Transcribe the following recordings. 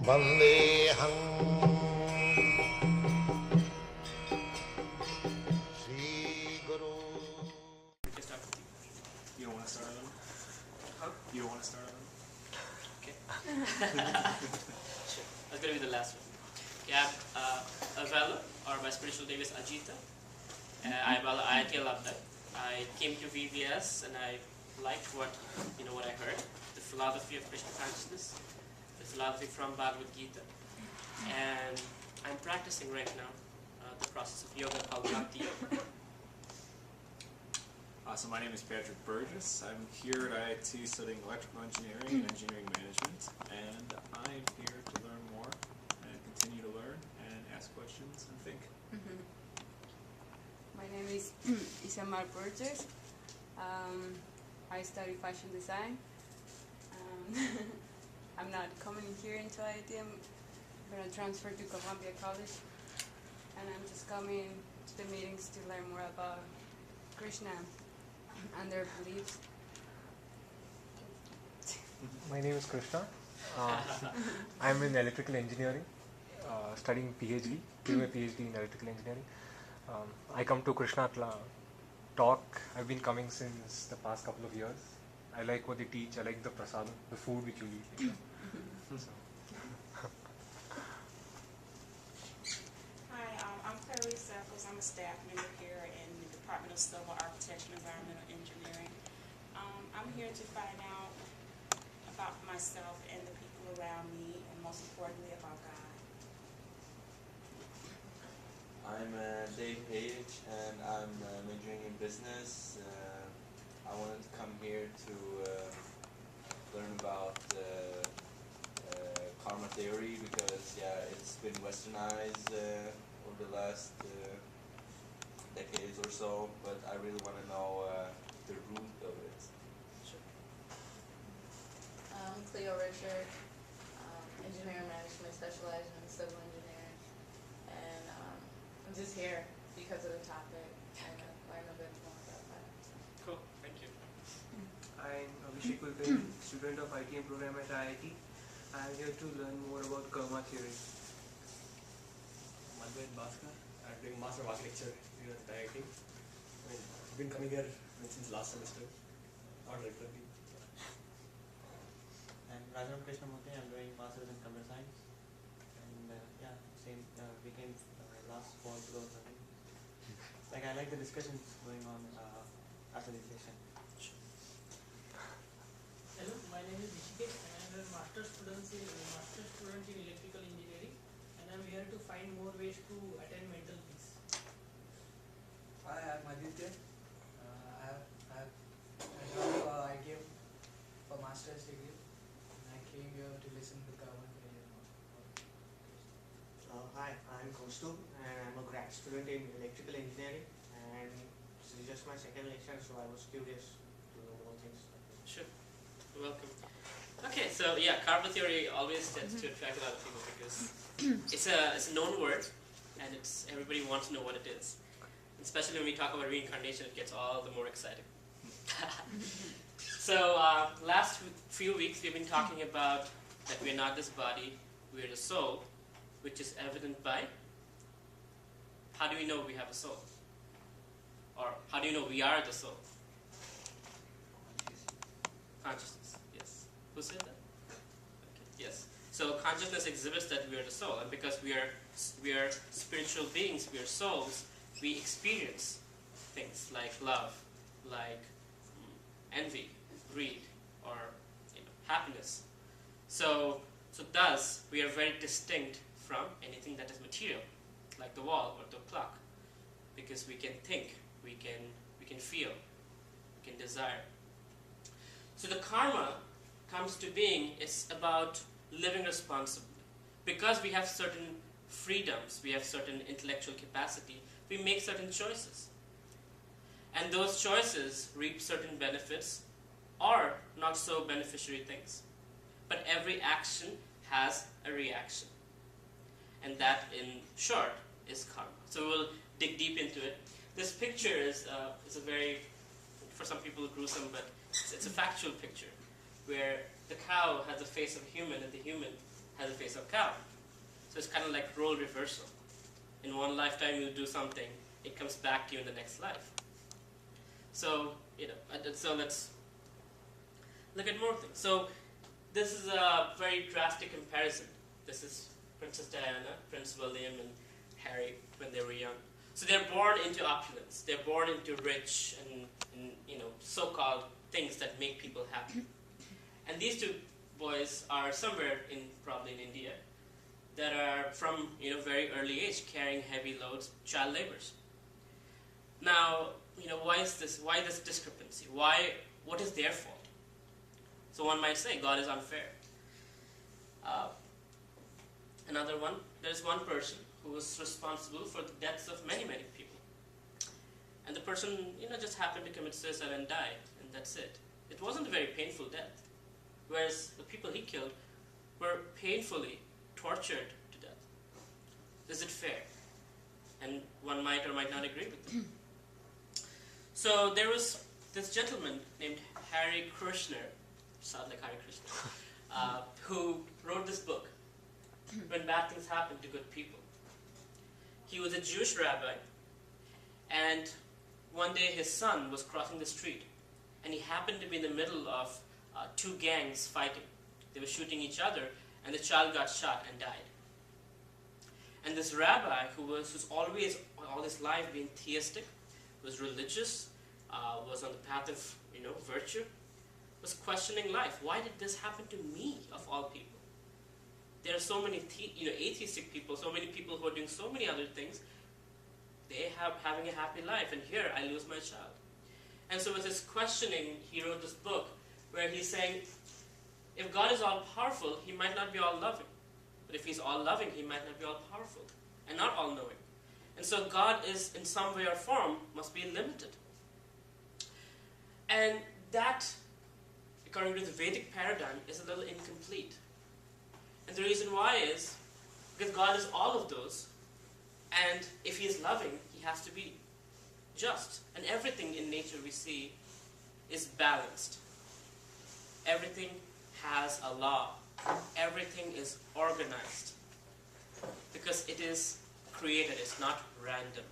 Vandeham Sri Guru. Okay, start with you. You don't want to start on them? Huh? You don't want to start on them? Okay. Sure. That's going to be the last one. Okay, I'm Avella, or my spiritual name is Ajita. I'm an IIT alumni. I came to VVS and I liked what I heard, the philosophy of Krishna consciousness, the philosophy from Bhagavad Gita, and I'm practicing right now the process of yoga called Bhakti Yoga. So my name is Patrick Burgess. I'm here at IIT studying electrical engineering and engineering management, and I'm here to learn more and continue to learn and ask questions and think. My name is Isamar Burgess. I study fashion design. I'm not coming here into IIT. I'm going to transfer to Columbia College, and I'm just coming to the meetings to learn more about Krishna and their beliefs. My name is Krishna. I'm in electrical engineering, studying PhD, doing a PhD in electrical engineering. I come to Krishna talk. I've been coming since the past couple of years. I like what they teach. I like the prasadam, the food which you eat. So. Hi, I'm Clarice Eccles. I'm a staff member here in the Department of Civil Architecture and Environmental Engineering. I'm here to find out about myself and the people around me, and most importantly about God. I'm Dave Page, and I'm majoring in business. I wanted to come here to learn about karma theory because, it's been westernized over the last decades or so, but I really want to know the root of it. Sure. I'm Cleo Richard, engineering management, specializing in civil engineering, and I'm just here because of the topic and learn a bit more about that. Cool, thank you. I'm Abhishek Kulkarni, student of ITM program at IIT. I am here to learn more about karma theory. Madhved Bhaskar. I'm doing Master of Architecture here at IIT. I've been coming here since last semester, not regularly. I'm Rajaram Krishnamurthy. I'm doing Masters in Computer Science. And same, we came last fall to those, I think. I like the discussions going on after the session. Hello, my name is Rishikesh and I am a master's student in electrical engineering, and I am here to find more ways to attain mental peace. Hi, I'm Aditya. I joined ITM for master's degree, and I came here to listen to Kavan. Hi, I'm Kaustubh, and I'm a grad student in electrical engineering, and this is just my second lecture, so I was curious to know more things. Sure. You're welcome. Okay, so karma theory always tends to attract a lot of people because it's a known word, and everybody wants to know what it is. Especially when we talk about reincarnation, it gets all the more exciting. So last few weeks we've been talking about that we're not this body, we're the soul, which is evident by, how do we know we have a soul? Or how do you know we are the soul? Consciousness, yes. Who said that? Okay. Yes. So consciousness exhibits that we are the soul, and because we are spiritual beings, we are souls, we experience things like love, like envy, greed, or happiness. So thus we are very distinct from anything that is material, like the wall or the clock, because we can think, we can feel, we can desire. So the karma comes to being is about living responsibly. Because we have certain freedoms, we have certain intellectual capacity, we make certain choices. And those choices reap certain benefits or not so beneficiary things. But every action has a reaction. And that, in short, is karma. So we'll dig deep into it. This picture is a very, for some people, gruesome, but it's a factual picture where the cow has the face of a human and the human has a face of cow. So it's kind of like role reversal. In one lifetime you do something, it comes back to you in the next life. So, so let's look at more things. So this is a very drastic comparison. This is Princess Diana, Prince William, and Harry when they were young. So they're born into opulence. They're born into rich and so-called things that make people happy. And these two boys are somewhere probably in India that are from very early age carrying heavy loads, child laborers. Now, why this discrepancy? What is their fault? So one might say God is unfair. Another one, there's one person who was responsible for the deaths of many, many people. And the person, just happened to commit suicide and die, and that's it. It wasn't a very painful death. Whereas the people he killed were painfully tortured to death. Is it fair? And one might or might not agree with them. So there was this gentleman named Hare Krishna, sounds like Hare Krishna, who wrote this book, When Bad Things Happen to Good People. He was a Jewish rabbi, and one day his son was crossing the street, and he happened to be in the middle of two gangs fighting. They were shooting each other, and the child got shot and died. And this rabbi, who's always, all his life, been theistic, was religious, was on the path of virtue, was questioning life. Why did this happen to me, of all people? There are so many atheistic people, so many people who are doing so many other things. They have having a happy life, and here I lose my child. And so with his questioning, he wrote this book where he's saying, if God is all-powerful, he might not be all-loving. But if he's all-loving, he might not be all-powerful and not all-knowing. And so God is, in some way or form, must be limited. And that, according to the Vedic paradigm, is a little incomplete. And the reason why is because God is all of those, and if he is loving, he has to be just. And everything in nature we see is balanced. Everything has a law. Everything is organized. Because it is created, it's not random.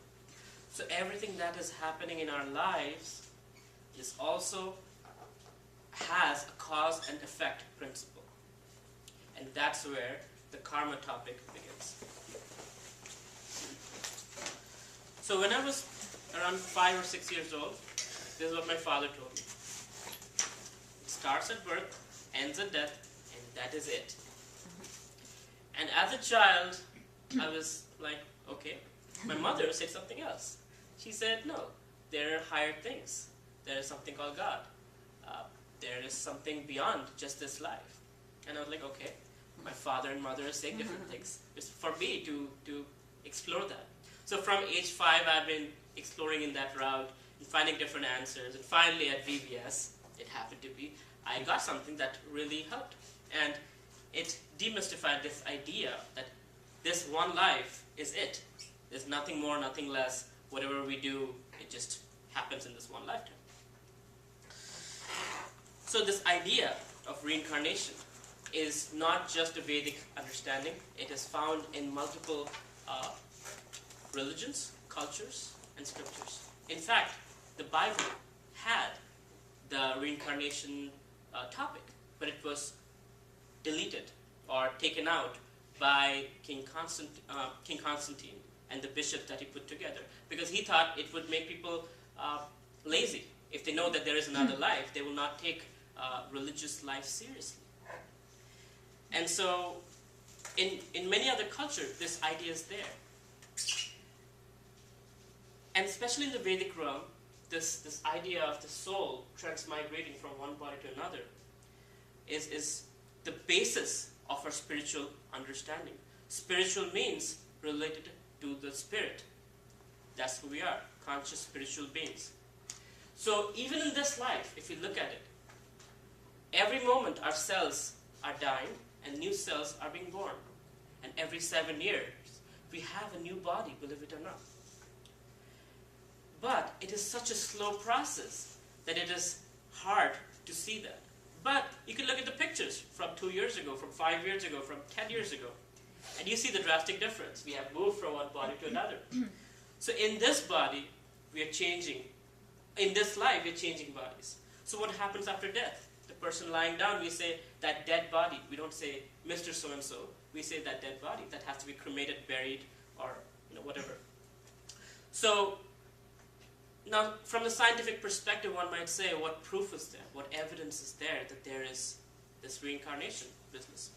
So everything that is happening in our lives is also has a cause and effect principle. And that's where the karma topic begins. So when I was around 5 or 6 years old, this is what my father told me. It starts at birth, ends at death, and that is it. And as a child, I was like, okay. My mother said something else. She said, no, there are higher things. There is something called God. There is something beyond just this life. And I was like, okay, my father and mother are saying different things. It's for me to explore that. So from age 5, I've been exploring in that route and finding different answers. And finally at VBS, it happened to be, I got something that really helped. And it demystified this idea that this one life is it. There's nothing more, nothing less. Whatever we do, it just happens in this one lifetime. So this idea of reincarnation is not just a Vedic understanding. It is found in multiple religions, cultures, and scriptures. In fact, the Bible had the reincarnation topic, but it was deleted or taken out by King Constantine and the bishops that he put together, because he thought it would make people lazy. If they know that there is another life, they will not take religious life seriously. And so, in many other cultures, this idea is there. And especially in the Vedic realm, this idea of the soul transmigrating from one body to another is the basis of our spiritual understanding. Spiritual means related to the spirit. That's who we are, conscious spiritual beings. So even in this life, if you look at it, every moment our cells are dying and new cells are being born. And every 7 years, we have a new body, believe it or not. But it is such a slow process that it is hard to see that. But you can look at the pictures from 2 years ago, from 5 years ago, from 10 years ago, and you see the drastic difference. We have moved from one body to another. So in this body, we are changing. In this life, we are changing bodies. So what happens after death? The person lying down, we say that dead body. We don't say Mr. So-and-so. We say that dead body. That has to be cremated, buried, or whatever. So now, from the scientific perspective, one might say, what proof is there? What evidence is there that there is this reincarnation business?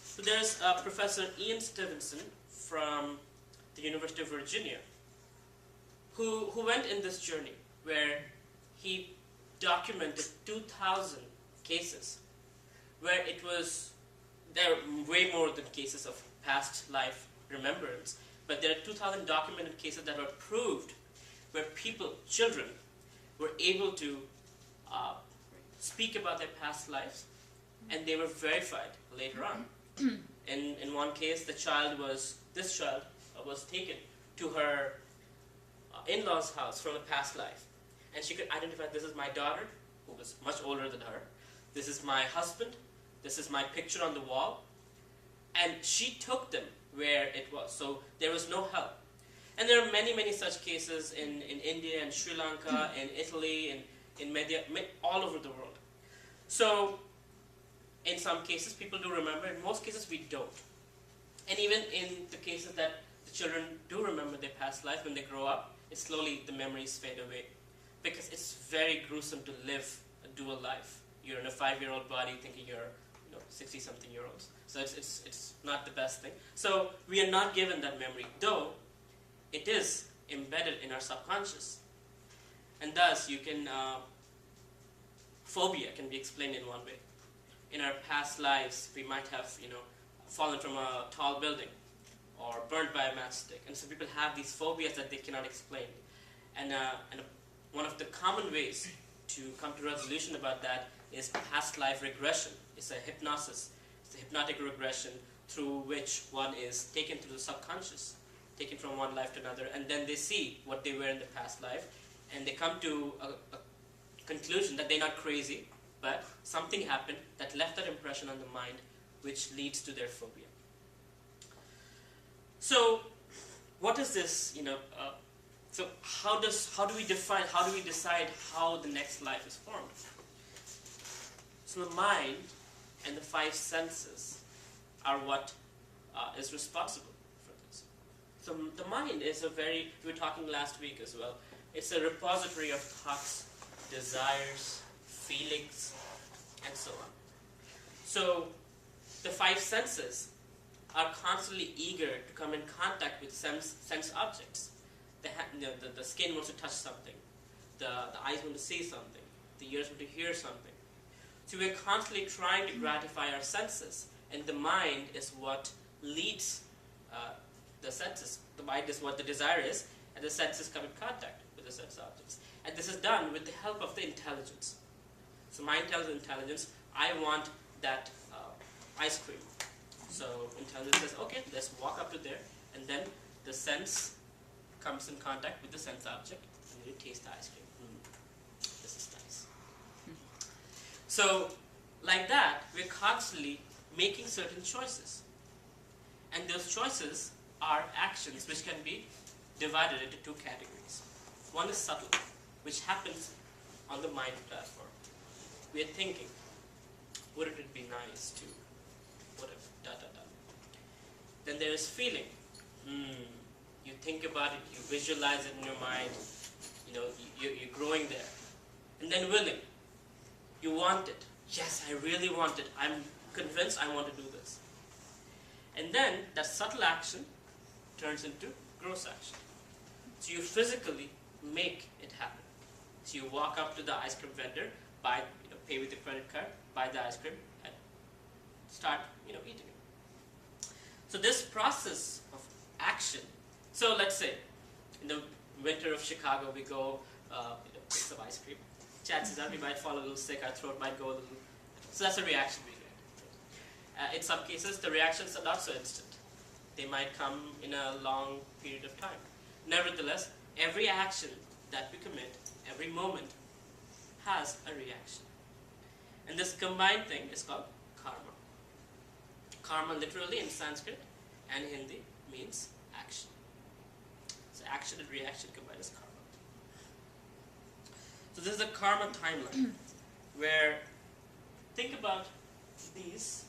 So there's Professor Ian Stevenson from the University of Virginia who went in this journey where he documented 2,000 cases where there are way more than cases of past life remembrance, but there are 2,000 documented cases that were proved where children, were able to speak about their past lives, and they were verified later on. In one case, this child was taken to her in-laws' house from a past life, and she could identify, this is my daughter, who was much older than her, this is my husband, this is my picture on the wall, and she took them where it was, so there was no help. And there are many, many such cases in India and Sri Lanka, in Italy, and in all over the world. So, in some cases, people do remember. In most cases, we don't. And even in the cases that the children do remember their past life, when they grow up, slowly the memories fade away. Because it's very gruesome to live a dual life. You're in a 5-year-old body thinking you're 60-something-year-olds. So it's not the best thing. So we are not given that memory, though it is embedded in our subconscious. And thus, phobia can be explained in one way. In our past lives, we might have, fallen from a tall building or burned by a matchstick. And so people have these phobias that they cannot explain. And one of the common ways to come to resolution about that is past life regression. It's a hypnosis. It's a hypnotic regression through which one is taken to the subconscious, taken from one life to another, and then they see what they were in the past life, and they come to a conclusion that they're not crazy, but something happened that left that impression on the mind, which leads to their phobia. So, what is this? So how do we decide how the next life is formed? So the mind and the 5 senses are what is responsible for this. So the mind is we were talking last week as well, it's a repository of thoughts, desires, feelings, and so on. So the 5 senses are constantly eager to come in contact with sense objects. The skin wants to touch something, the eyes want to see something, the ears want to hear something. So we're constantly trying to gratify our senses, and the mind is what leads the senses. The mind is what the desire is, and the senses come in contact with the sense objects. And this is done with the help of the intelligence. So mind tells the intelligence, I want that ice cream. So intelligence says, okay, let's walk up to there, and then the sense comes in contact with the sense object, and then you taste the ice cream. This is nice. So, like that, we're constantly making certain choices. And those choices are actions which can be divided into 2 categories. One is subtle, which happens on the mind platform. We are thinking, wouldn't it be nice to, whatever, Then there is feeling. You think about it, you visualize it in your mind, you're growing there. And then willing. You want it. Yes, I really want it. I'm convinced I want to do this. And then that subtle action turns into gross action. So you physically make it happen. So you walk up to the ice cream vendor, pay with your credit card, buy the ice cream, and start eating it. So this process of action. So let's say in the winter of Chicago we go pick some ice cream. Chances are we might fall a little sick, our throat might go a little. So that's a reaction we get. In some cases the reactions are not so instant. They might come in a long period of time. Nevertheless, every action that we commit, every moment, has a reaction. And this combined thing is called karma. Karma literally in Sanskrit and Hindi means action. So action and reaction combined is karma. So this is a karma timeline where think about these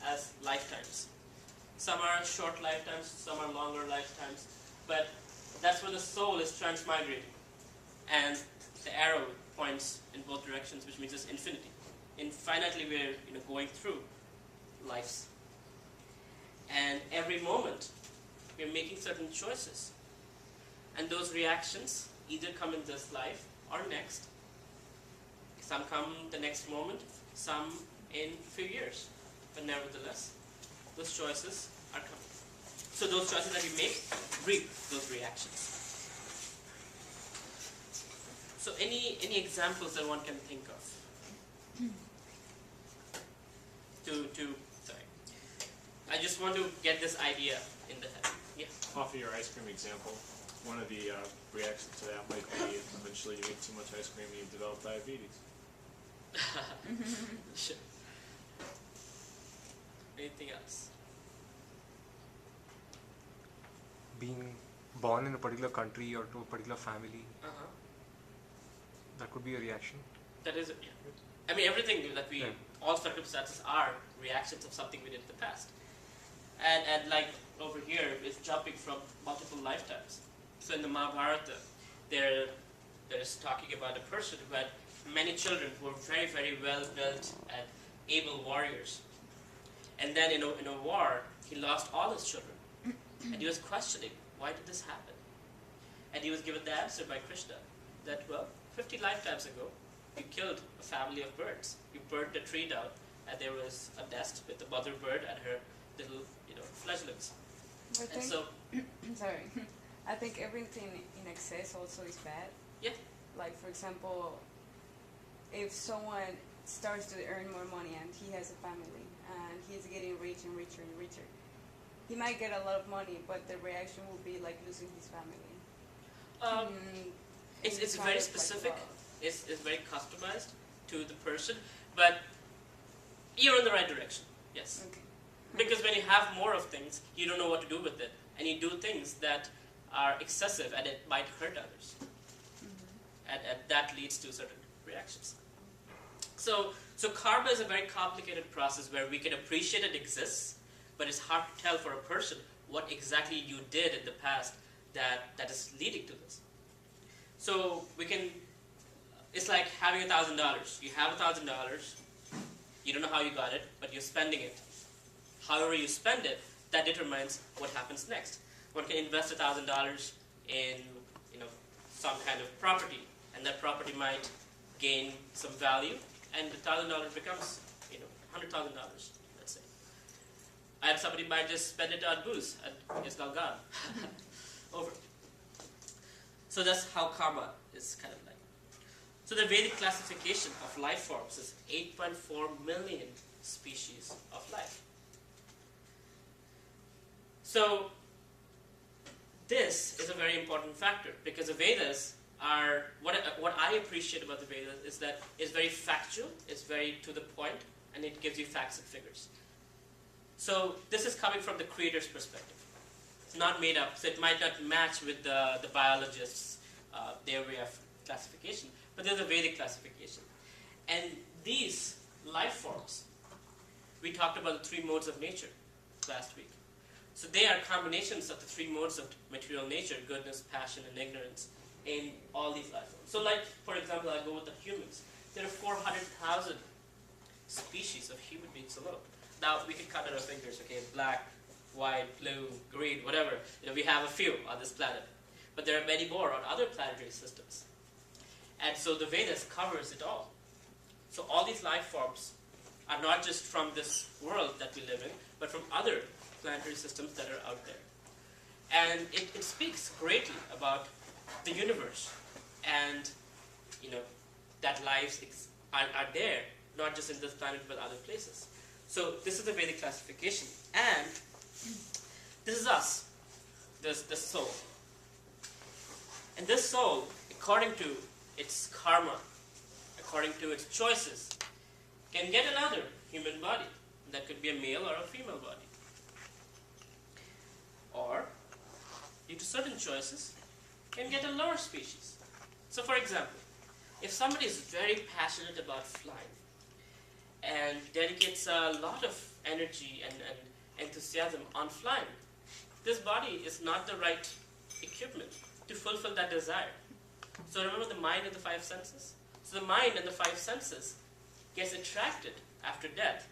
as lifetimes. Some are short lifetimes, some are longer lifetimes, but that's where the soul is transmigrating. And the arrow points in both directions, which means it's infinity. Infinitely we're going through lives. And every moment we're making certain choices. And those reactions either come in this life or next. Some come the next moment, some in a few years. But nevertheless, those choices are coming. So those choices that we make reap those reactions. So any examples that one can think of? Sorry. I just want to get this idea in the head. Yeah. Off of your ice cream example, one of the reactions to that might be eventually you eat too much ice cream and you develop diabetes. Sure. Anything else? Being born in a particular country or to a particular family, that could be a reaction. That is, yeah. I mean, everything that we, all circumstances are reactions of something we did in the past. And like over here is jumping from multiple lifetimes. So in the Mahabharata, there is talking about a person who had many children who were very, very well built and able warriors. And then in a war, he lost all his children. And he was questioning, why did this happen? And he was given the answer by Krishna, that, well, 50 lifetimes ago, you killed a family of birds. You burned a tree down, and there was a nest with the mother bird and her little, fledglings. And so, sorry, I think everything in excess also is bad. Yeah. Like, for example, if someone starts to earn more money and he has a family and he's getting rich and richer and richer, he might get a lot of money, but the reaction will be like losing his family. It's very specific. It's very customized to the person, but you're in the right direction. Yes. Okay. Because when you have more of things, you don't know what to do with it, and you do things that are excessive, and it might hurt others, and that leads to certain reactions. So karma is a very complicated process where we can appreciate it exists, but it's hard to tell for a person what exactly you did in the past that is leading to this. So it's like having $1,000. You have $1,000, you don't know how you got it, but you're spending it. However you spend it, that determines what happens next. One can invest $1,000 in some kind of property, and that property might gain some value, and the $1,000 becomes $100,000, let's say. And somebody might just spend it on booze, and it's all gone. Over. So that's how karma is kind of like. So the Vedic classification of life forms is 8.4 million species of life. So this is a very important factor because the Vedas are, what I appreciate about the Vedas is that it's very factual, it's very to the point, and it gives you facts and figures. So this is coming from the creator's perspective. It's not made up, so it might not match with the biologists, their way of classification, but there's a Vedic classification. And these life forms, we talked about the 3 modes of nature last week. So they are combinations of the 3 modes of material nature, goodness, passion, and ignorance, in all these life forms. So like, for example, I'll go with the humans. There are 400,000 species of human beings alone. Now, we can cut out our fingers, okay, black, white, blue, green, whatever. We have a few on this planet. But there are many more on other planetary systems. And so the Vedas covers it all. So all these life forms are not just from this world that we live in, but from other planetary systems that are out there. And it speaks greatly about the universe and, that lives are there, not just in this planet, but other places. So this is the Vedic classification. And this is us, this soul. And this soul, according to its karma, according to its choices, can get another human body. That could be a male or a female body. Or, due to certain choices, can get a lower species. So for example, if somebody is very passionate about flying and dedicates a lot of energy and enthusiasm on flying, this body is not the right equipment to fulfill that desire. So remember the mind and the five senses? So the mind and the five senses gets attracted after death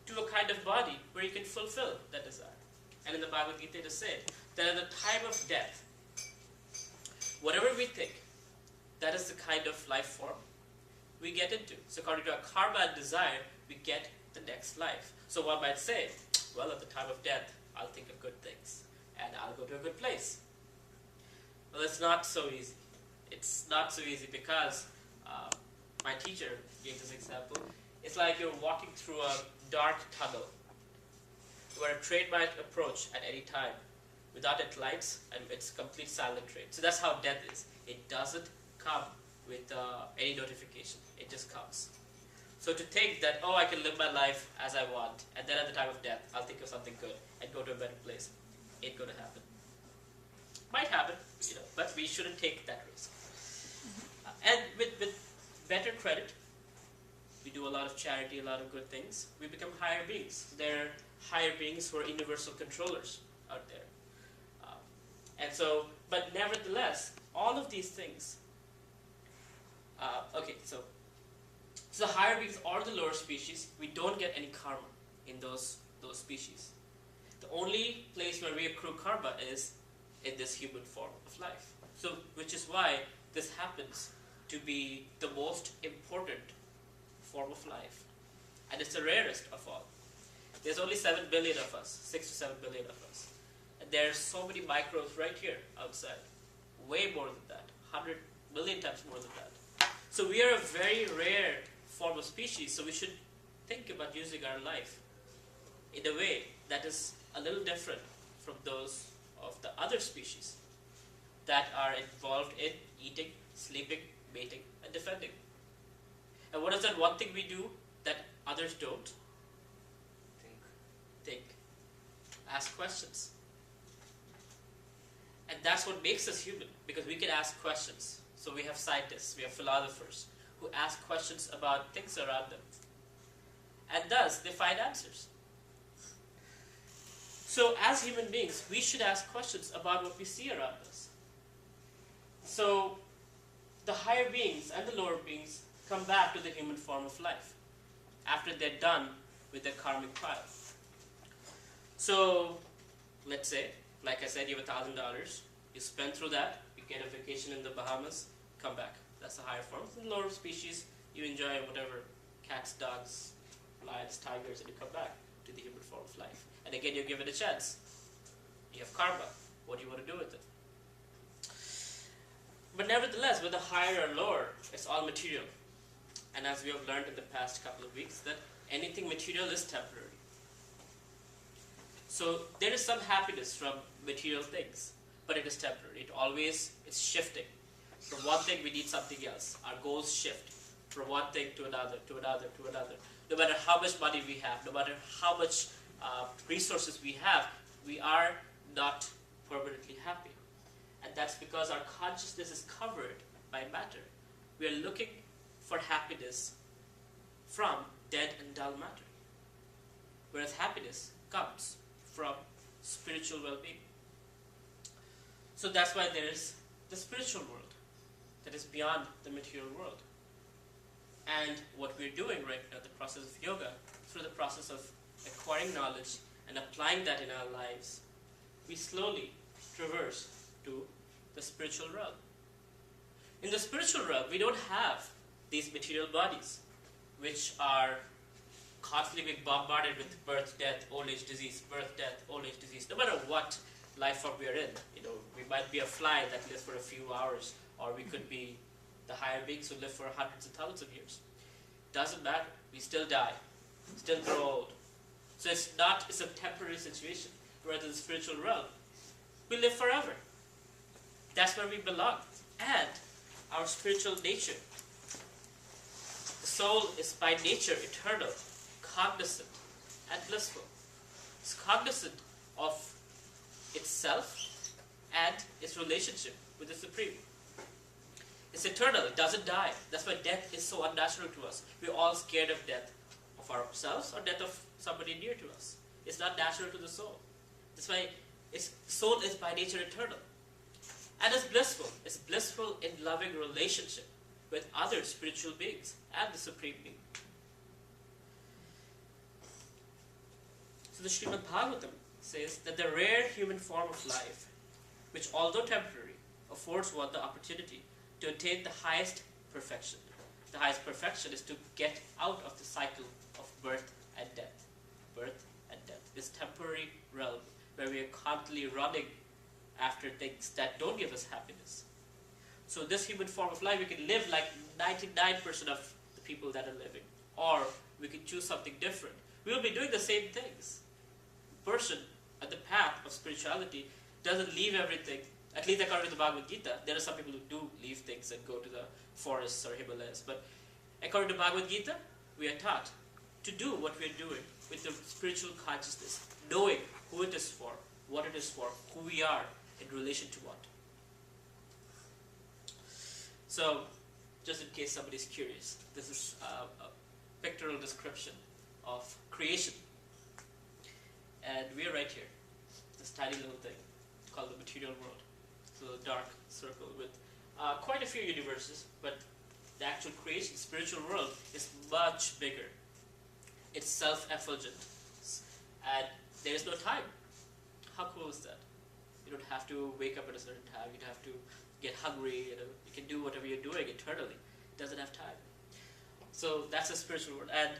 to a kind of body where you can fulfill that desire. And in the Bhagavad Gita it is said that at the time of death, whatever we think, that is the kind of life form we get into. So according to our karma and desire, we get the next life. So one might say, well, at the time of death, I'll think of good things and I'll go to a good place. Well, it's not so easy. It's not so easy because my teacher gave this example. It's like you're walking through a dark tunnel where a train might approach at any time without its lights, and it's complete silent train. So that's how death is. It doesn't come with any notification. It just comes. So to think that, oh, I can live my life as I want, and then at the time of death, I'll think of something good and go to a better place, ain't going to happen. Might happen, but we shouldn't take that risk. And with better credit, we do a lot of charity, a lot of good things, we become higher beings. There are higher beings who are universal controllers out there. But nevertheless, all of these things, so higher beings or the lower species, we don't get any karma in those species. The only place where we accrue karma is in this human form of life. So, which is why this happens to be the most important form of life. And it's the rarest of all. There's only 7 billion of us, 6 to 7 billion of us. And there's so many microbes right here outside. Way more than that. 100 million times more than that. So we are a very rare form of species, so we should think about using our life in a way that is a little different from those of the other species that are involved in eating, sleeping, mating, and defending. And what is that one thing we do that others don't? Think. Ask questions. And that's what makes us human, because we can ask questions. So we have scientists, we have philosophers who ask questions about things around them. And thus, they find answers. So as human beings, we should ask questions about what we see around us. So the higher beings and the lower beings come back to the human form of life after they're done with their karmic pile. So let's say, like I said, you have $1,000, you spend through that, you get a vacation in the Bahamas, come back. That's the higher form. In the lower species, you enjoy whatever, cats, dogs, lions, tigers, and you come back to the human form of life. And again, you're given a chance. You have karma. What do you want to do with it? But nevertheless, whether higher or lower, it's all material. And as we have learned in the past couple of weeks, that anything material is temporary. So there is some happiness from material things, but it is temporary. It's shifting. From one thing, we need something else. Our goals shift from one thing to another, to another, to another. No matter how much money we have, no matter how much resources we have, we are not permanently happy. And that's because our consciousness is covered by matter. We are looking for happiness from dead and dull matter. Whereas happiness comes from spiritual well-being. So that's why there is the spiritual world that is beyond the material world. And what we're doing right now, the process of yoga, through the process of acquiring knowledge and applying that in our lives, we slowly traverse to the spiritual realm. In the spiritual realm, we don't have these material bodies, which are constantly being bombarded with birth, death, old age, disease, birth, death, old age, disease. No matter what life form we are in, we might be a fly that lives for a few hours, or we could be the higher beings who live for hundreds and thousands of years. Doesn't matter. We still die, still grow old. So it's a temporary situation. Whereas in the spiritual realm, we live forever. That's where we belong. And our spiritual nature, the soul is by nature eternal, cognizant, and blissful. It's cognizant of itself and its relationship with the Supreme. It's eternal, it doesn't die. That's why death is so unnatural to us. We're all scared of death, of ourselves or death of somebody near to us. It's not natural to the soul. That's why its soul is by nature eternal. And it's blissful. It's blissful in loving relationship with other spiritual beings and the Supreme Being. So the Srimad Bhagavatam says that the rare human form of life, which although temporary, affords one the opportunity to attain the highest perfection. The highest perfection is to get out of the cycle of birth and death. Birth and death. This temporary realm where we are constantly running after things that don't give us happiness. So this human form of life, we can live like 99% of the people that are living. Or we can choose something different. We will be doing the same things. The person at the path of spirituality doesn't leave everything. At least according to the Bhagavad Gita, there are some people who do leave things and go to the forests or Himalayas. But according to Bhagavad Gita, we are taught to do what we are doing with the spiritual consciousness, knowing who it is for, what it is for, who we are in relation to what. So, just in case somebody's curious, this is a pictorial description of creation. And we are right here, this tiny little thing called the material world. So a dark circle with quite a few universes, but the actual creation, spiritual world, is much bigger. It's self-effulgent, and there is no time. How cool is that? You don't have to wake up at a certain time. You don't have to get hungry. You can do whatever you're doing eternally. It doesn't have time. So that's a spiritual world, and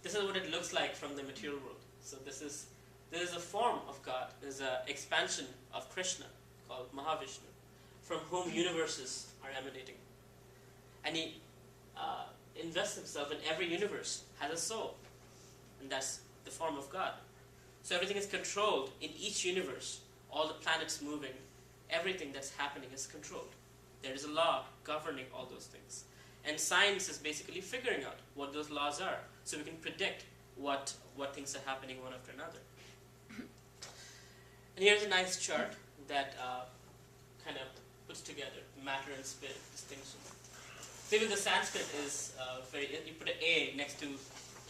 this is what it looks like from the material world. So this is a form of God. There's an expansion of Krishna called Mahavishnu, from whom universes are emanating. And he invests himself in every universe, has a soul, and that's the form of God. So everything is controlled in each universe. All the planets moving, everything that's happening is controlled. There is a law governing all those things. And science is basically figuring out what those laws are, so we can predict what things are happening one after another. And here's a nice chart that kind of puts together matter and spirit distinction. So even the Sanskrit is you put an A next to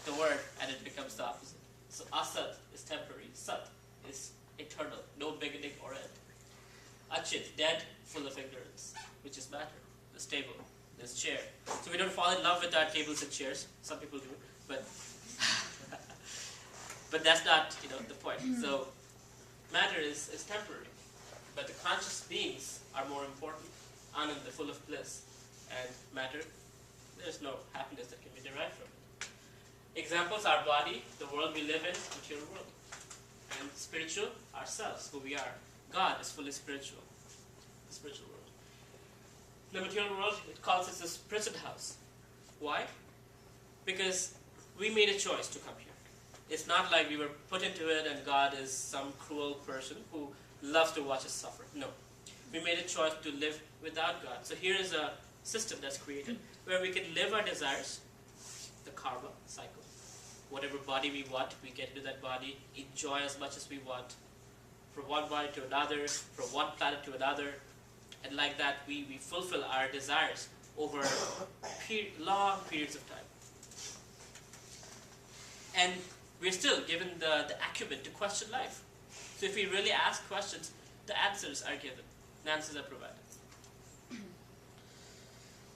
the word and it becomes the opposite. So asat is temporary, sat is eternal, no beginning or end. Achit, dead, full of ignorance, which is matter, this table, this chair. So we don't fall in love with our tables and chairs. Some people do, but but that's not the point. So matter is temporary, but the conscious beings are more important. Ananda, full of bliss, and matter, there's no happiness that can be derived from it. Examples: our body, the world we live in, material world, and spiritual, ourselves, who we are. God is fully spiritual, the spiritual world. The material world, it calls it this prison house. Why? Because we made a choice to come here. It's not like we were put into it and God is some cruel person who loves to watch us suffer. No. We made a choice to live without God. So here is a system that's created where we can live our desires, the karma cycle. Whatever body we want, we get into that body, enjoy as much as we want, from one body to another, from one planet to another, and like that we fulfill our desires over long periods of time. And we're still given the acumen to question life. So if we really ask questions, the answers are given, the answers are provided.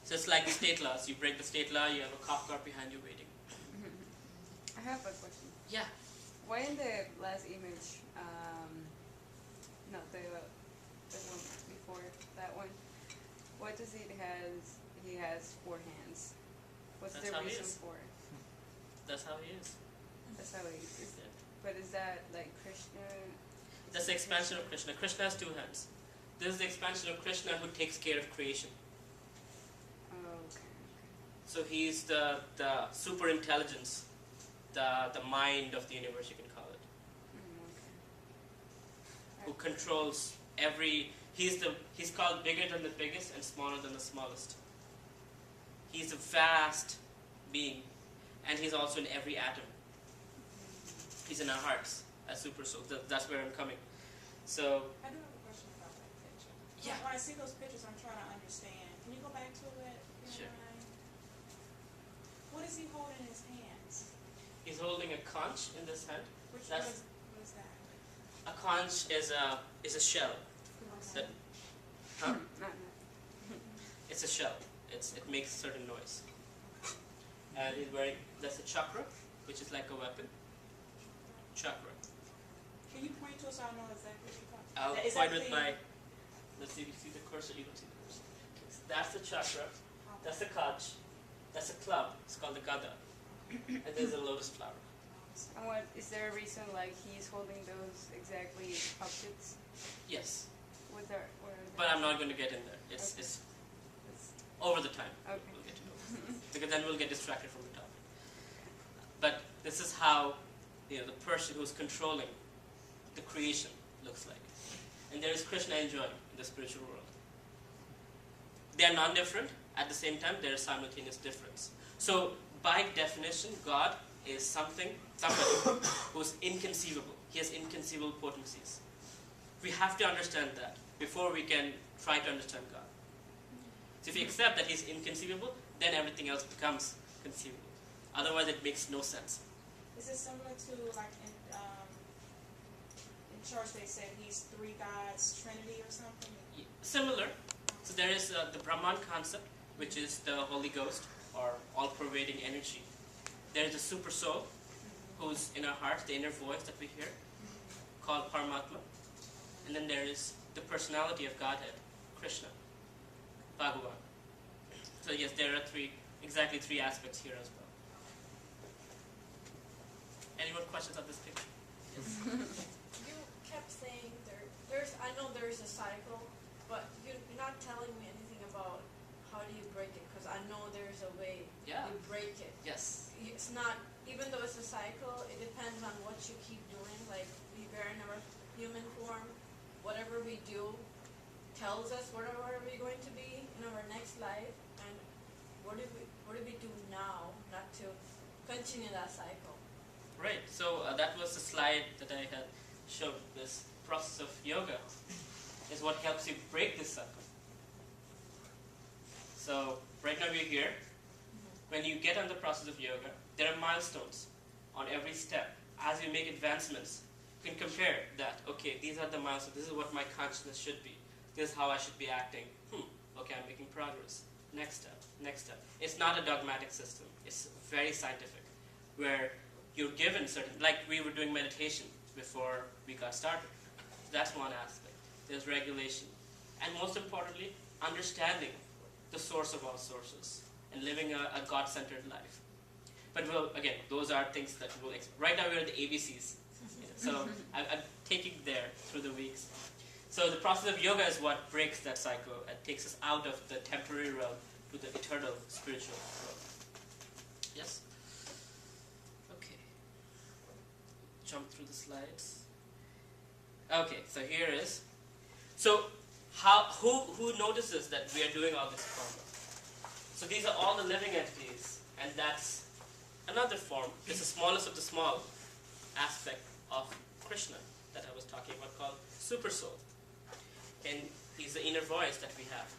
So it's like the state laws. You break the state law, you have a cop car behind you waiting. I have a question. Yeah. Why in the last image, no, the one before that one, what does he has 4 hands? What's That's the how he reason is. for it? That's how he is. That's how he is. Yeah. But is that like Krishna? That's the expansion of Krishna. Krishna has 2 hands. This is the expansion of Krishna who takes care of creation. Oh, okay. So he's the super intelligence, the mind of the universe, you can call it, who controls every. He's called bigger than the biggest and smaller than the smallest. He's a vast being, and he's also in every atom. He's in our hearts as super soul. That's where I'm coming. So I do have a question about that picture. Yeah. When I see those pictures, I'm trying to understand. Can you go back to it? if you Sure. don't mind? What is he holding in his hands? he's holding a conch in this hand. What That's- is that? A conch is a shell. That, huh? It's a shell. It makes a certain noise. And he's wearing, that's a chakra, which is like a weapon. Chakra. Can you point to us so I know exactly what you're talking I'll about? Is point that with the- my, let's see if you see the cursor, you don't see the cursor. That's the chakra, that's the conch, that's a club, it's called the gada. And there's a lotus flower. And what is there a reason like he's holding those exactly objects Yes, with our? Where but I'm not going to get in there. It's over the time. Okay. We'll get to know. Because then we'll get distracted from the topic. But this is how the person who's controlling the creation looks like. And there is Krishna enjoying in the spiritual world. They are non-different. At the same time, there is simultaneous difference. So by definition, God is somebody who's inconceivable. He has inconceivable potencies. We have to understand that before we can try to understand God. So if you accept that he's inconceivable, then everything else becomes conceivable. Otherwise, it makes no sense. Is it similar to like in church they said he's three gods, Trinity or something? Similar. So there is the Brahman concept, which is the Holy Ghost, or all-pervading energy. There is the super soul, who's in our hearts, the inner voice that we hear, called Paramatma. And then there is the personality of Godhead, Krishna, Bhagavan. So yes, there are exactly three aspects here as well. Any more questions on this picture? Yes. You kept saying I know there's a cycle, but you're not telling me anything about how do you break it, because I know there's a way Yeah. you break it. Yes. It's not, even though it's a cycle, it depends on what you keep doing. Like, we bear in our human form, whatever we do tells us whatever we're going to be in our next life, and what do we do now not to continue that cycle? Right. So that was the slide that I had showed. This process of yoga is what helps you break this cycle. So right now we're here. When you get on the process of yoga, there are milestones on every step. As you make advancements, you can compare that. Okay, these are the milestones. This is what my consciousness should be. This is how I should be acting. Okay, I'm making progress. Next step, next step. It's not a dogmatic system. It's very scientific, where you're given certain, like we were doing meditation before we got started. That's one aspect. There's regulation. And most importantly, understanding the source of all sources and living a God-centered life. But again, those are things that we'll right now we're at the ABCs. So I'm taking there through the weeks. So the process of yoga is what breaks that cycle and takes us out of the temporary realm to the eternal spiritual realm. Yes? Okay. Jump through the slides. Okay, so here is. So who notices that we are doing all this karma? So these are all the living entities, and that's another form. It's the smallest of the small aspect of Krishna that I was talking about, called Super Soul. And he's the inner voice that we have.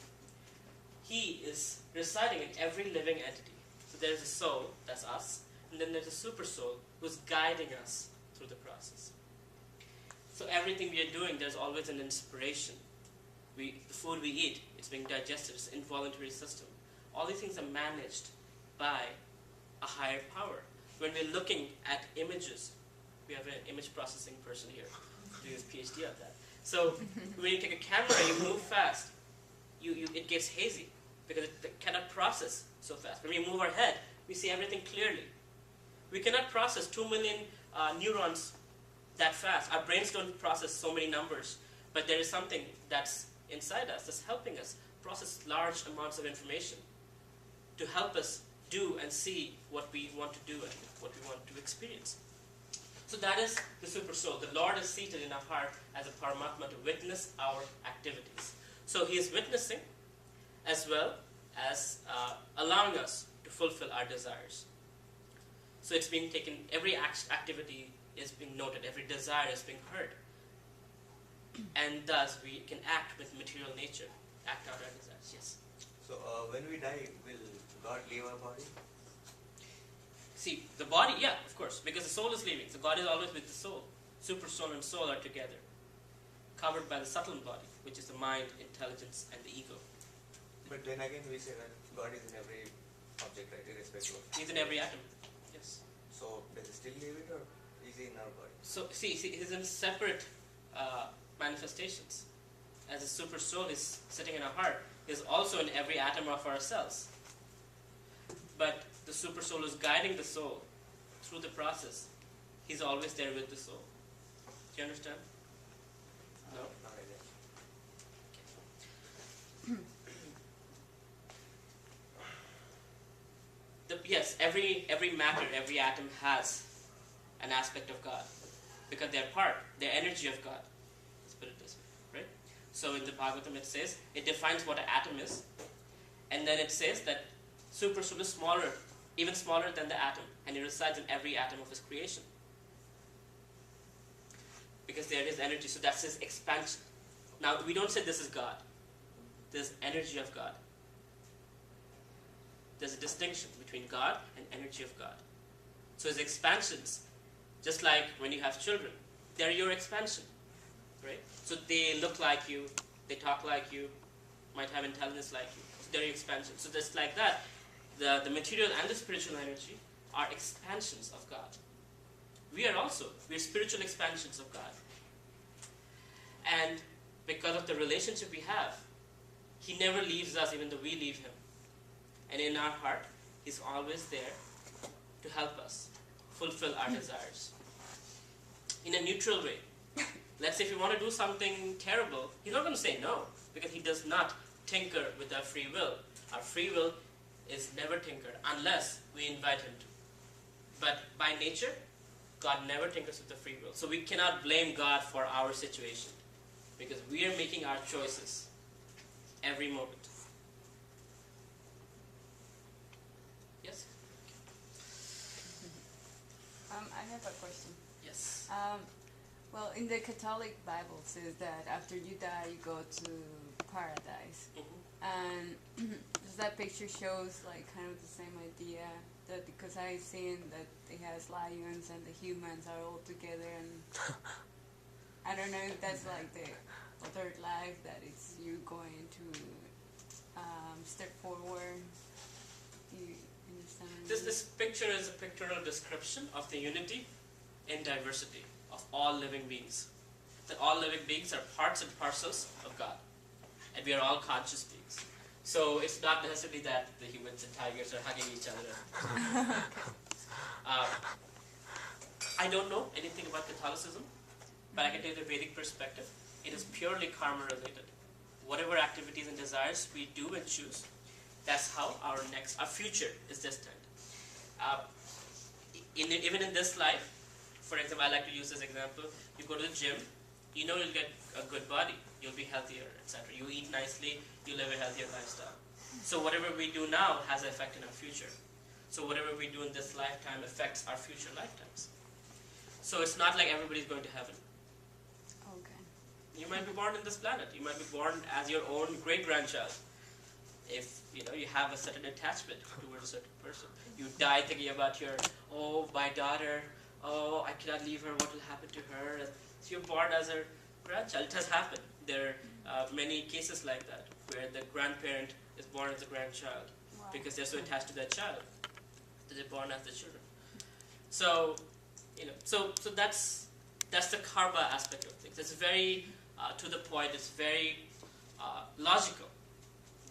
He is residing in every living entity. So there's a soul, that's us, and then there's a super soul who's guiding us through the process. So everything we are doing, there's always an inspiration. The food we eat, it's being digested, it's an involuntary system. All these things are managed by a higher power. When we're looking at images, we have an image processing person here doing his PhD on that. So when you take a camera, you move fast. It gets hazy because it cannot process so fast. When we move our head, we see everything clearly. We cannot process 2 million neurons that fast. Our brains don't process so many numbers, but there is something that's inside us that's helping us process large amounts of information to help us do and see what we want to do and what we want to experience. So that is the super soul. The Lord is seated in our heart as a Paramatma to witness our activities. So he is witnessing as well as allowing us to fulfill our desires. So it's being taken, every activity is being noted, every desire is being heard. And thus we can act with material nature, act out our desires. Yes? So when we die, will God leave our body? See, the body, yeah, of course, because the soul is leaving. So God is always with the soul. Super soul and soul are together, covered by the subtle body, which is the mind, intelligence, and the ego. But then again, we say that God is in every object, right, irrespective of. He's in every atom. Yes. So does he still leave it, or is he in our body? So see, he's in separate manifestations. As a super soul is sitting in our heart, is also in every atom of our cells. But the super soul is guiding the soul through the process. He's always there with the soul. Do you understand? No? Not really. Yes, every matter, every atom has an aspect of God, because they're energy of God. Let's put it this way, right? So in the Bhagavatam it says, it defines what an atom is, and then it says that super soul is smaller, even smaller than the atom, and it resides in every atom of his creation. Because there is energy, so that's his expansion. Now we don't say this is God. There's energy of God. There's a distinction between God and energy of God. So his expansions, just like when you have children, they're your expansion, right? So they look like you, they talk like you, might have intelligence like you. So they're your expansion. So just like that, the material and the spiritual energy are expansions of God. We're spiritual expansions of God. And because of the relationship we have, he never leaves us even though we leave him. And in our heart, he's always there to help us fulfill our desires. In a neutral way. Let's say if we want to do something terrible, he's not going to say no, because he does not tinker with our free will. Our free will is never tinkered unless we invite him to. But by nature, God never tinkers with the free will. So we cannot blame God for our situation, because we are making our choices every moment. Yes? I have a question. Yes. Well, in the Catholic Bible says that after you die, you go to paradise. And that picture shows like kind of the same idea, that because I've seen that it has lions and the humans are all together, and I don't know if that's like the other life, that it's you going to step forward. Do you understand? This picture is a pictorial description of the unity and diversity of all living beings. That all living beings are parts and parcels of God, and we are all conscious beings. So it's not necessarily that the humans and tigers are hugging each other. I don't know anything about Catholicism, but I can tell you the Vedic perspective. It is purely karma related. Whatever activities and desires we do and choose, that's how our future is destined. Even in this life, for example, I like to use this example. You go to the gym, you know you'll get a good body, you'll be healthier, etc. You eat nicely, you live a healthier lifestyle. So whatever we do now has an effect in our future. So whatever we do in this lifetime affects our future lifetimes. So it's not like everybody's going to heaven. Okay. You might be born in this planet. You might be born as your own great-grandchild. If you have a certain attachment towards a certain person. You die thinking about my daughter, I cannot leave her, what will happen to her? And so you're born as a grandchild. It has happened. There are many cases like that, where the grandparent is born as a grandchild because they're so attached to their child that they're born as the children. So, so that's the karma aspect of things. It's very to the point. It's very logical.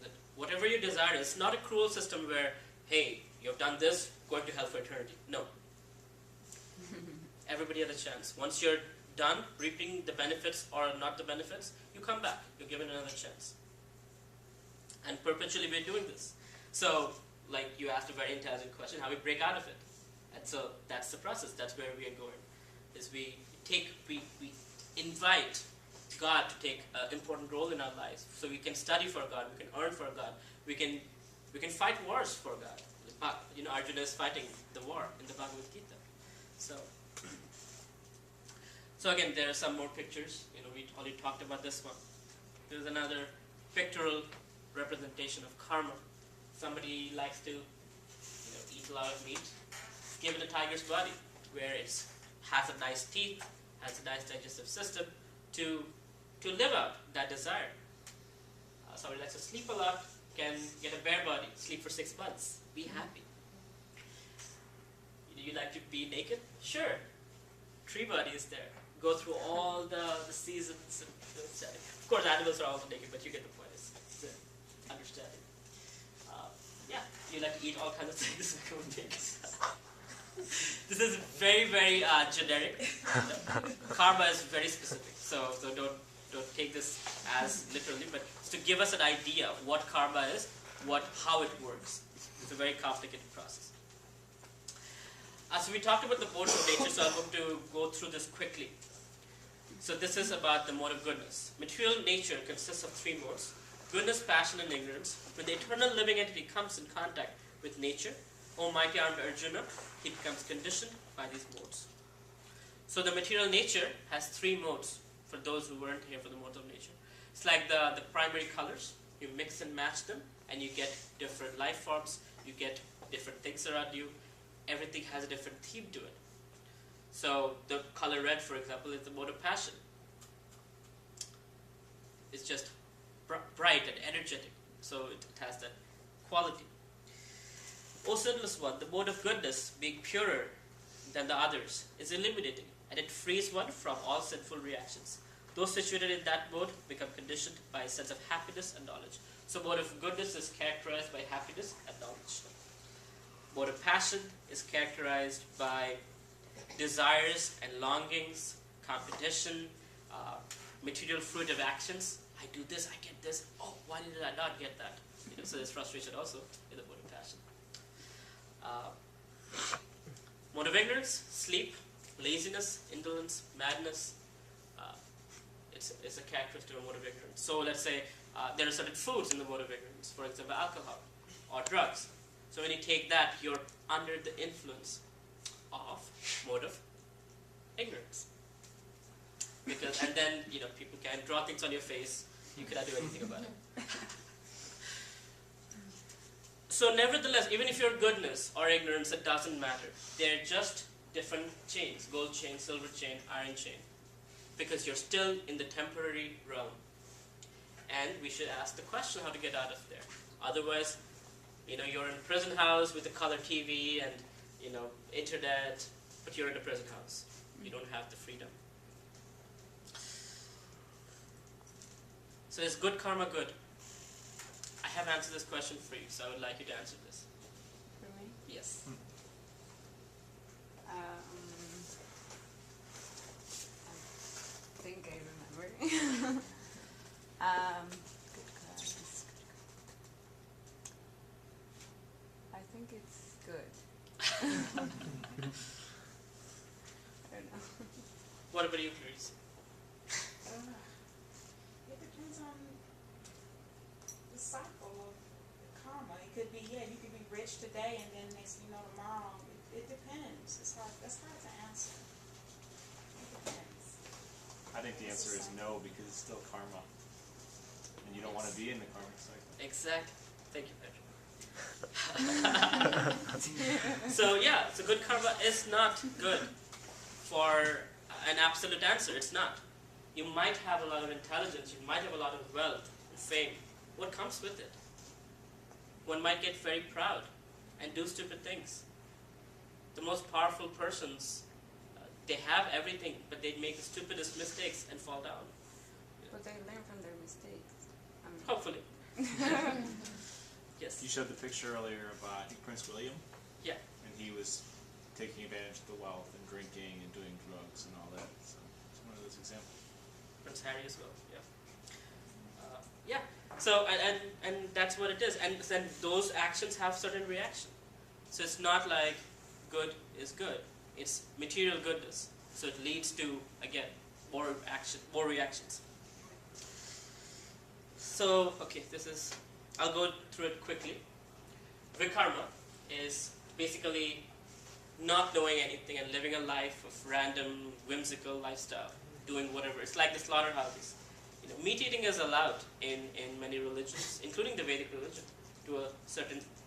That whatever you desire, it's not a cruel system where, hey, you've done this, going to hell for eternity. No. Everybody has a chance. Once you're done reaping the benefits or not the benefits, you come back. You're given another chance. And perpetually we're doing this. So, like you asked a very intelligent question, how we break out of it. And so that's the process. That's where we are going. Is we invite God to take an important role in our lives. So we can study for God, we can earn for God, we can fight wars for God. Arjuna is fighting the war in the Bhagavad Gita. So again, there are some more pictures. We already talked about this one. There's another pictorial representation of karma. Somebody likes to eat a lot of meat. Given a tiger's body, where it has a nice teeth, has a nice digestive system, to live out that desire. Somebody likes to sleep a lot, can get a bare body, sleep for 6 months, be happy. You like to be naked? Sure. Tree body is there. Go through all the seasons. Of course, animals are also naked, but you get the point. It's understanding. You like to eat all kinds of things. This is very, very generic. Karma is very specific, so don't take this as literally, but it's to give us an idea of what karma is, how it works. It's a very complicated process. So we talked about the modes of nature, so I'm going to go through this quickly. So this is about the mode of goodness. Material nature consists of 3 modes: goodness, passion, and ignorance. When the eternal living entity comes in contact with nature, O mighty armed Arjuna, he becomes conditioned by these modes. So the material nature has 3 modes, for those who weren't here for the modes of nature. It's like the primary colors. You mix and match them, and you get different life forms. You get different things around you. Everything has a different theme to it. So the color red, for example, is the mode of passion. It's just bright and energetic, so it has that quality. O sinless one, the mode of goodness, being purer than the others, is illuminating, and it frees one from all sinful reactions. Those situated in that mode become conditioned by a sense of happiness and knowledge. So mode of goodness is characterized by happiness and knowledge. Mode of passion is characterized by desires and longings, competition, material fruitive actions. I do this, I get this. Oh, why did I not get that? So there's frustration also in the mode of passion. Mode of ignorance, sleep, laziness, indolence, madness. It's a characteristic of mode of ignorance. So let's say there are certain foods in the mode of ignorance, for example, alcohol or drugs. So when you take that, you're under the influence of mode of ignorance. And then people can draw things on your face. You cannot do anything about it. So nevertheless, even if you're goodness or ignorance, it doesn't matter. They're just different chains: gold chain, silver chain, iron chain. Because you're still in the temporary realm. And we should ask the question how to get out of there. Otherwise, you're in a prison house with a color TV and, internet, but you're in a prison house. You don't have the freedom. So is good karma good? I have answered this question for you, so I would like you to answer this. For me? Yes. I think I remember. Good cards. I think it's good. I don't know. What about you, Clarice? It depends on the cycle of karma. It could be, you could be rich today and then next tomorrow. It depends. That's hard to answer. It depends. I think the answer is no, because it's still karma. And you don't want to be in the karmic cycle. Exactly. Thank you, Patrick. So good karma is not good for an absolute answer. It's not. You might have a lot of intelligence, you might have a lot of wealth and fame. What comes with it? One might get very proud and do stupid things. The most powerful persons, they have everything, but they make the stupidest mistakes and fall down. But they learn from their mistakes. Hopefully. Yes. You showed the picture earlier of, I think, Prince William. Yeah. And he was taking advantage of the wealth and drinking and doing drugs and all that. So it's one of those examples. Prince Harry as well. Yeah. So and that's what it is. And then those actions have certain reaction. So it's not like good is good. It's material goodness. So it leads to, again, more action, more reactions. So, okay, I'll go through it quickly. Vikarma is basically not knowing anything and living a life of random, whimsical lifestyle, doing whatever. It's like the slaughterhouses. Meat eating is allowed in many religions, including the Vedic religion,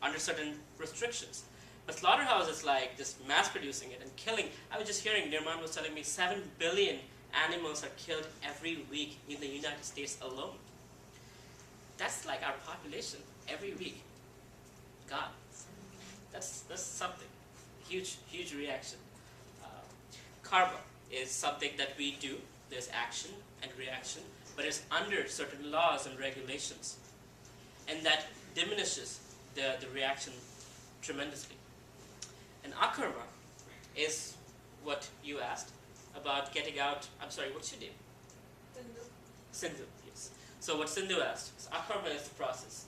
under certain restrictions. But slaughterhouse is like just mass producing it and killing. I was just hearing, Nirman was telling me 7 billion animals are killed every week in the United States alone. That's like our population every week. God, that's something. Huge reaction. Karma is something that we do. There's action and reaction, but it's under certain laws and regulations. And that diminishes the reaction tremendously. And akarma is what you asked about getting out. I'm sorry, what's your name? Sindhu, yes. So what Sindhu asked is akarma is the process.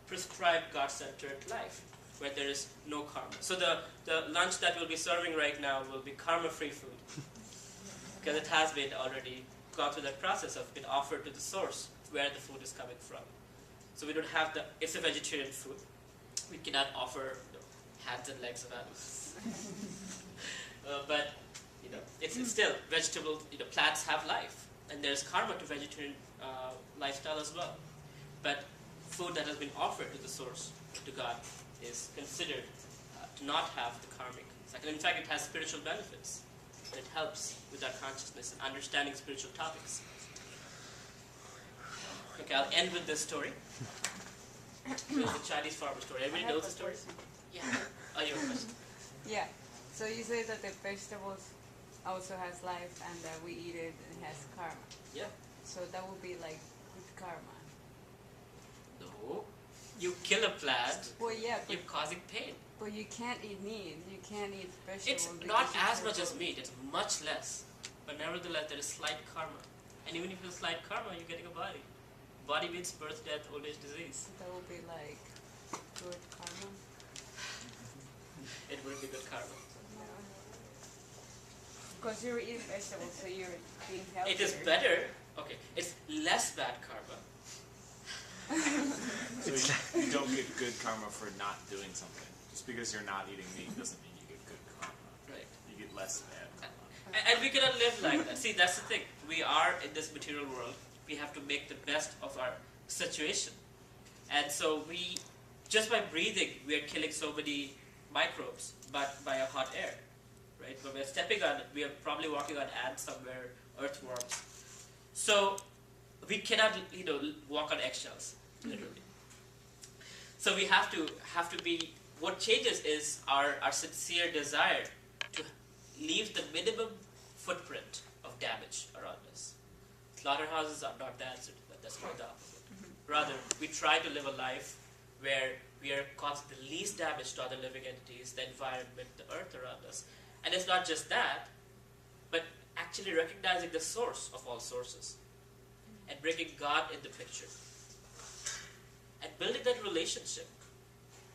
Prescribed God-centered life, where there is no karma. So the lunch that we'll be serving right now will be karma-free food. Because it has been already gone through that process of being offered to the source where the food is coming from. So we don't have it's a vegetarian food. We cannot offer hands and legs of animals. But it's still vegetable. Plants have life, and there's karma to vegetarian lifestyle as well. But food that has been offered to the source, to God, is considered to not have the karmic cycle. In fact, it has spiritual benefits. It helps with our consciousness and understanding spiritual topics. Okay, I'll end with this story. It's the Chinese farmer story. Everybody knows the story? Yeah. Oh, your question. Yeah. So you say that the vegetables also has life and that we eat it and it has karma. Yeah. So that would be like good karma. No. You kill a plant, Well, yeah, but, you're causing pain. but you can't eat meat. You can't eat vegetables. It's because not it's as so much as good. meat, it's much less. But nevertheless, there is slight karma. And even if you have slight karma, you're getting a body. Body means birth, death, old age, disease. That would be like good karma. It would be good karma. Because you're eating vegetables, so you're being healthier. It is better. Okay, it's less bad karma. So you don't get good karma for not doing something. Just because you're not eating meat doesn't mean you get good karma. Right. You get less bad karma. And we cannot live like that. See, that's the thing. We are in this material world. We have to make the best of our situation. And so just by breathing, we are killing so many microbes, but by a hot air. Right? When we're stepping on it, we are probably walking on ants somewhere, earthworms. So we cannot, walk on eggshells, literally. So we have to be. What changes is our sincere desire to leave the minimum footprint of damage around us. Slaughterhouses are not the answer to that. That's quite the opposite. Rather, we try to live a life where we are causing the least damage to other living entities, the environment, the earth around us. And it's not just that, but actually recognizing the source of all sources and bringing God in the picture and building that relationship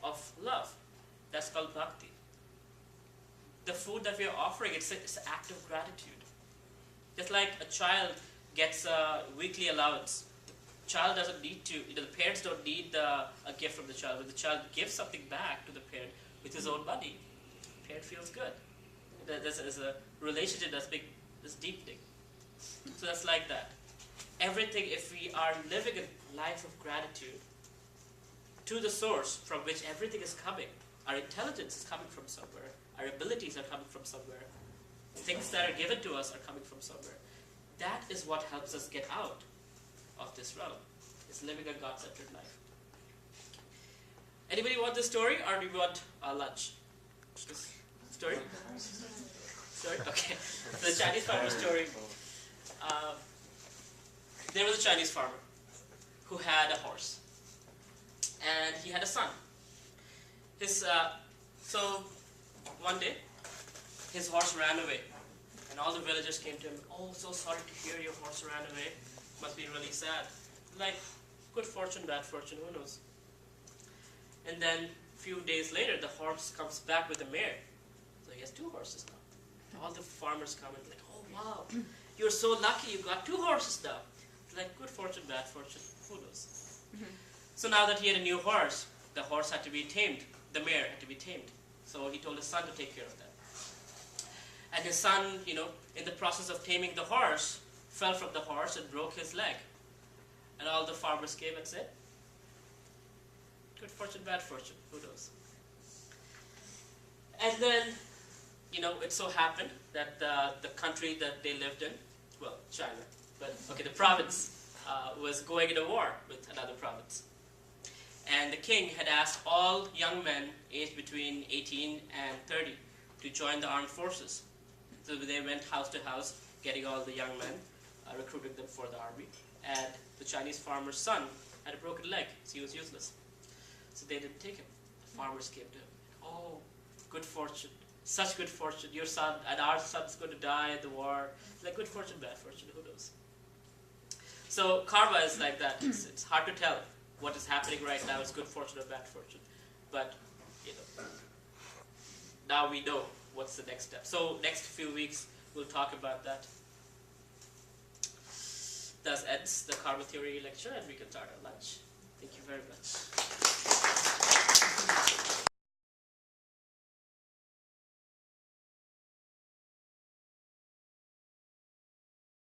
of love. That's called bhakti. The food that we are offering, it's an act of gratitude. Just like a child gets a weekly allowance, the child doesn't need to, the parents don't need a gift from the child. When the child gives something back to the parent with his own money, the parent feels good. There's a relationship that's deepening. So that's like that. Everything, if we are living a life of gratitude to the source from which everything is coming, our intelligence is coming from somewhere, our abilities are coming from somewhere, things that are given to us are coming from somewhere. That is what helps us get out of this realm. It's living a God-centered life. Anybody want this story, or do you want lunch? This story? Story? Okay. So the Chinese farmer story. There was a Chinese farmer who had a horse, and he had a son. So one day, his horse ran away, and all the villagers came to him. Oh, so sorry to hear your horse ran away. Must be really sad. Like, good fortune, bad fortune, who knows? And then a few days later, the horse comes back with a mare. So he has 2 horses now. All the farmers come and like, oh wow, you're so lucky, you got 2 horses now. Like, good fortune, bad fortune, who knows? So now that he had a new horse, the horse had to be tamed the mare had to be tamed. So he told his son to take care of that. And his son, in the process of taming the horse, fell from the horse and broke his leg. And all the farmers came and said, good fortune, bad fortune, who knows? And then, it so happened that the country that they lived in, well, China, but the province was going into war with another province. And the king had asked all young men aged between 18 and 30 to join the armed forces. So they went house to house, getting all the young men, recruiting them for the army. And the Chinese farmer's son had a broken leg, so he was useless. So they didn't take him. The farmers came to him. Oh, good fortune. Such good fortune. Your son and our son's going to die in the war. It's like good fortune, bad fortune, who knows? So karma is like that. It's hard to tell what is happening right now is good fortune or bad fortune. But, now we know what's the next step. So next few weeks, we'll talk about that. Thus ends the karma theory lecture, and we can start our lunch. Thank you very much.